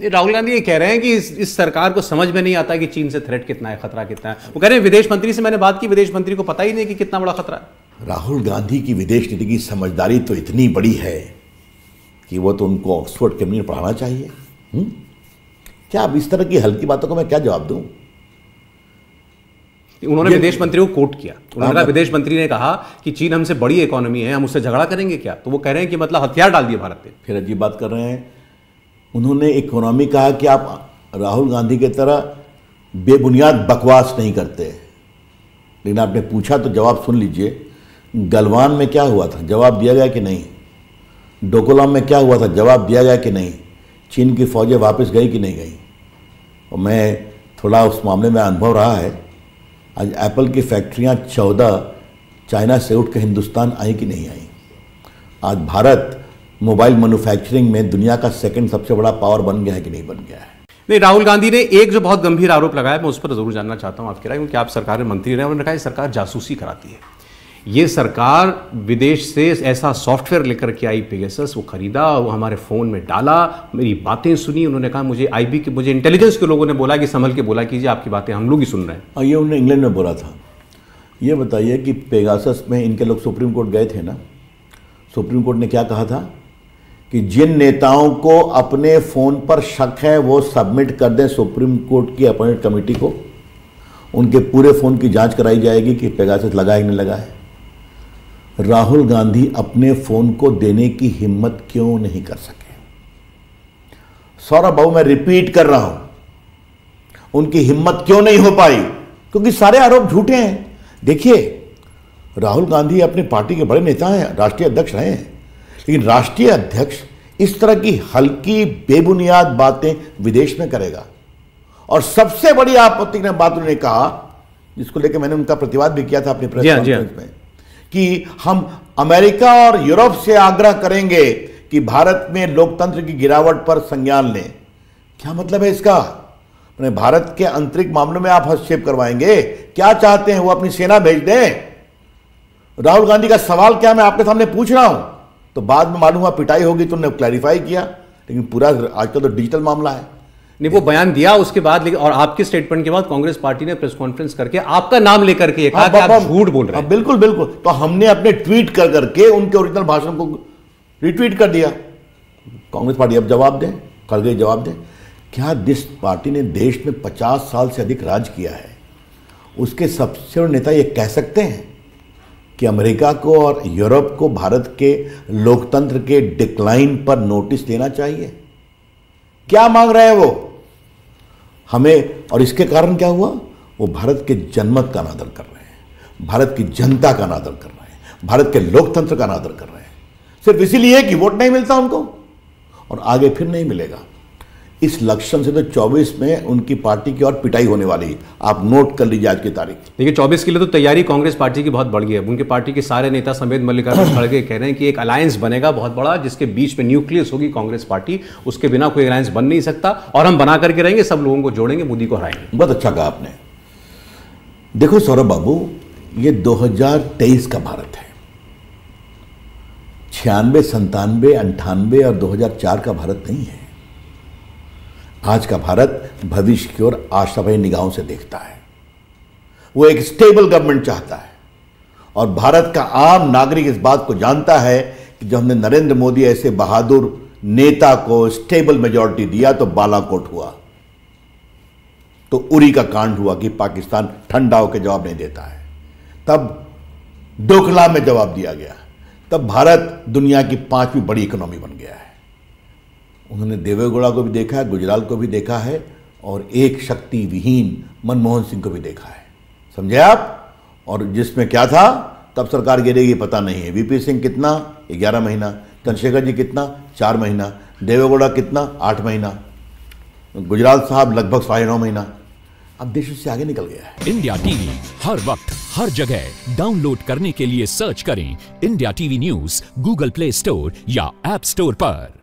राहुल गांधी ये कह रहे हैं कि इस सरकार को समझ में नहीं आता कि चीन से थ्रेट कितना है, खतरा कितना है। वो कह रहे हैं विदेश मंत्री से मैंने बात की, विदेश मंत्री को पता ही नहीं कि कितना बड़ा खतरा है। राहुल गांधी की विदेश नीति की समझदारी तो इतनी बड़ी है कि वो तो उनको ऑक्सफोर्ड केम्ब्रिज में पढ़ाना चाहिए। क्या अब इस तरह की हल्की बातों को मैं क्या जवाब दूं? उन्होंने विदेश मंत्री को कोट किया। उन्होंने कहा, विदेश मंत्री ने कहा कि चीन हमसे बड़ी इकोनॉमी है, हम उससे झगड़ा करेंगे क्या? तो वो कह रहे हैं कि मतलब हथियार डाल दिए भारत पे। फिर अजीब बात कर रहे हैं। उन्होंने इकोनॉमी कहा कि आप राहुल गांधी की तरह बेबुनियाद बकवास नहीं करते, लेकिन आपने पूछा तो जवाब सुन लीजिए। गलवान में क्या हुआ था, जवाब दिया गया कि नहीं? डोकलाम में क्या हुआ था, जवाब दिया गया कि नहीं? चीन की फौजें वापस गई कि नहीं गई? और मैं थोड़ा उस मामले में अनुभव रहा है। आज एप्पल की फैक्ट्रियां 14 चाइना से उठ कर हिंदुस्तान आई कि नहीं आई? आज भारत मोबाइल मैन्युफैक्चरिंग में दुनिया का सेकंड सबसे बड़ा पावर बन गया है कि नहीं बन गया है? नहीं, राहुल गांधी ने एक जो बहुत गंभीर आरोप लगाया, मैं उस पर जरूर जानना चाहता हूं आपकी राय, क्योंकि आप सरकार में मंत्री रहे। उन्होंने कहा सरकार जासूसी कराती है। ये सरकार विदेश से ऐसा सॉफ्टवेयर लेकर के आई, पेगासस, वो खरीदा, वो हमारे फोन में डाला, मेरी बातें सुनी। उन्होंने कहा मुझे इंटेलिजेंस के लोगों ने बोला कि संभल के बोला कीजिए, आपकी बातें हम लोग ही सुन रहे हैं। और ये उन्होंने इंग्लैंड में बोला था। ये बताइए कि पेगासस में इनके लोग सुप्रीम कोर्ट गए थे ना, सुप्रीम कोर्ट ने क्या कहा था कि जिन नेताओं को अपने फ़ोन पर शक है वो सबमिट कर दें सुप्रीम कोर्ट की अपॉइंटेड कमेटी को, उनके पूरे फ़ोन की जांच कराई जाएगी कि पेगासस लगा है कि नहीं लगा है। राहुल गांधी अपने फ़ोन को देने की हिम्मत क्यों नहीं कर सके? सौरभ बाबू, मैं रिपीट कर रहा हूं, उनकी हिम्मत क्यों नहीं हो पाई? क्योंकि सारे आरोप झूठे हैं। देखिए, राहुल गांधी अपनी पार्टी के बड़े नेता हैं, राष्ट्रीय अध्यक्ष रहे हैं, लेकिन राष्ट्रीय अध्यक्ष इस तरह की हल्की बेबुनियाद बातें विदेश में करेगा। और सबसे बड़ी आपत्ति की बात उन्होंने कहा, जिसको लेकर मैंने उनका प्रतिवाद भी किया था अपने प्रेस कॉन्फ्रेंस में, कि हम अमेरिका और यूरोप से आग्रह करेंगे कि भारत में लोकतंत्र की गिरावट पर संज्ञान लें। क्या मतलब है इसका? भारत के आंतरिक मामलों में आप हस्तक्षेप करवाएंगे? क्या चाहते हैं? वो अपनी सेना भेज दें? राहुल गांधी का सवाल क्या मैं आपके सामने पूछ रहा हूं, तो बाद में मालूम हुआ पिटाई होगी तो उन्होंने क्लैरिफाई किया, लेकिन पूरा आजकल तो डिजिटल मामला है। नहीं, वो बयान दिया उसके बाद, लेकिन और आपके स्टेटमेंट के बाद कांग्रेस पार्टी ने प्रेस कॉन्फ्रेंस करके आपका नाम लेकर के कहा कि आप झूठ बोल रहे हैं। बिल्कुल बिल्कुल। तो हमने अपने ट्वीट कर करके उनके ओरिजिनल भाषण को रिट्वीट कर दिया। कांग्रेस पार्टी अब जवाब दें, खड़गे जवाब दें। क्या जिस पार्टी ने देश में 50 साल से अधिक राज किया है, उसके सबसे बड़े नेता ये कह सकते हैं कि अमेरिका को और यूरोप को भारत के लोकतंत्र के डिक्लाइन पर नोटिस देना चाहिए? क्या मांग रहे हैं वो हमें? और इसके कारण क्या हुआ? वो भारत के जनमत का अनादर कर रहे हैं, भारत की जनता का अनादर कर रहे हैं, भारत के लोकतंत्र का अनादर कर रहे हैं, सिर्फ इसीलिए कि वोट नहीं मिलता उनको और आगे फिर नहीं मिलेगा। इस लक्षण से तो 24 में उनकी पार्टी की और पिटाई होने वाली है। आप नोट कर लीजिए आज की तारीख। देखिए, 24 के लिए तो तैयारी कांग्रेस पार्टी की बहुत बढ़ गई है। उनकी पार्टी के सारे नेता समेत मल्लिकार्जुन खड़गे कह रहे हैं कि एक अलायंस बनेगा बहुत बड़ा, जिसके बीच में न्यूक्लियस होगी कांग्रेस पार्टी, उसके बिना कोई अलायंस बन नहीं सकता, और हम बना करके रहेंगे, सब लोगों को जोड़ेंगे, मोदी को हराएंगे। बहुत अच्छा कहा आपने। देखो सौरभ बाबू, ये 2023 का भारत है। 96, 97, 98 और 2004 का भारत नहीं है। आज का भारत भविष्य की ओर आशाभरी निगाहों से देखता है। वो एक स्टेबल गवर्नमेंट चाहता है, और भारत का आम नागरिक इस बात को जानता है कि जब हमने नरेंद्र मोदी ऐसे बहादुर नेता को स्टेबल मेजॉरिटी दिया तो बालाकोट हुआ, तो उरी का कांड हुआ कि पाकिस्तान ठंडा होकर जवाब नहीं देता है, तब डोकलाम में जवाब दिया गया, तब भारत दुनिया की 5वीं बड़ी इकोनॉमी बन गया है। उन्होंने देवेगौड़ा को भी देखा है, गुजराल को भी देखा है, और एक शक्ति विहीन मनमोहन सिंह को भी देखा है। समझे आप? और जिसमें क्या था, तब सरकार गिरेगी पता नहीं है। वीपी सिंह कितना? 11 महीना। चंद्रशेखर जी कितना? 4 महीना। देवेगौड़ा कितना? 8 महीना। गुजराल साहब लगभग 9.5 महीना। अब देश उससे आगे निकल गया है। इंडिया टीवी हर वक्त हर जगह डाउनलोड करने के लिए सर्च करें India TV news Google play store या ऐप स्टोर पर।